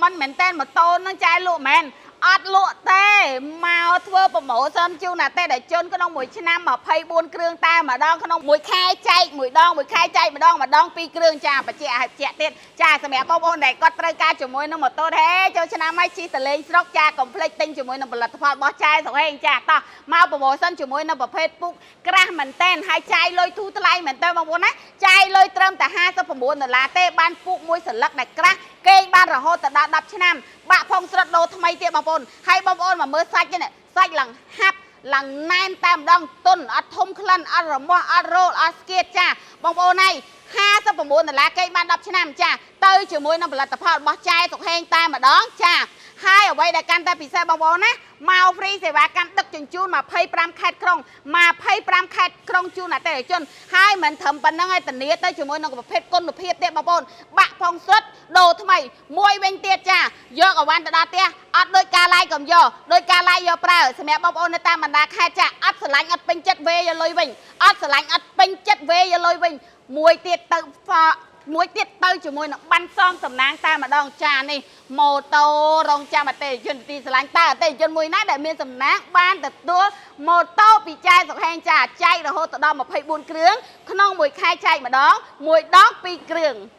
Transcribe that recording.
មិនមែនតែម៉ូតូនឹងចាយលក់មែនអត់លក់ទេមកធ្វើប្រម៉ូសិនជូនអតិថិជនក្នុងមួយឆ្នាំ24គ្រឿងតែម្ដងក្នុងមួយខែចែកមួយដងមួយខែចែកម្ដង2គ្រឿងចាបញ្ជាក់ឲ្យបញ្ជាក់ទៀតចាសម្រាប់បងប្អូនដែលគាត់ត្រូវការជាមួយនឹងម៉ូតូហេចូលឆ្នាំហើយជិះតលេងស្រុកចាកុំភ្លេចទិញជាមួយនឹងផលិតផលរបស់ចាយសុហេងចាតោះមកប្រម៉ូសិនជាមួយនឹងប្រភេទពុកក្រាស់មែនតែនហើយចាយលុយធូរថ្លៃមែនតើបងប្អូនណាចាយលុយត្រឹមតែ$59ទេបានពុកមួយសន្លឹកដែលក្រាស់គេងបានរហូតដល់10ឆ្នាំបាក់ផងស្រុតដូរថ្មីទៀតបងប្អូនហើយបងប្អូនមកមើលសាច់នេះសាច់ឡើងហាប់ឡើងណែនតែម្ដងទុនអត់ធំក្លិនអត់រមាស់អត់រោលអត់ស្គៀតចាបងប្អូនហើយ$59គេបាន10ឆ្នាំចាទៅជាមួយនឹងផលិតផលរបស់ចែសុកហេងតែម្ដងចាហើយអ្វីដែលកាន់តែពិសេសបងប្អូនណាមកហ្វ្រីសេវាកម្មដឹកជញ្ជូន25ខេត្តក្រុង25ខេត្តក្រុងជូនអតិថិជនហើយមិនត្រឹមប៉ុណ្្នឹងឯងធានាទៅជាមួយនឹងប្រភេទគុណភាពទៀតបងប្អូនបាក់ផងស្រុតដូរថ្មីមួយវិញទៀតចាយកអវ៉ាន់ទៅដល់ផ្ទះអត់ដូចការឡាយកុំយកដូចការឡាយយកប្រើសម្រាប់បងប្អូននៅតាមបណ្ដាខេត្តចាអត់ស្រឡាញ់អត់ពេញចិត្តវេយកលុយវិញអត់ស្រឡាញ់អត់ពេញចិត្តវេយកលុយវិញមួយទៀតទៅជាមួយនឹងបានសំតំណាងតែម្ដងចានេះម៉ូតូរងចាំអតិថិជនទីស្រឡាញ់តើអតិថិជនមួយណាដែលមានសំណាងបានទទួលម៉ូតូពីចែសុកហេងចាចែករហូតដល់24គ្រឿងក្នុងមួយខែចែកម្ដងមួយដង2គ្រឿង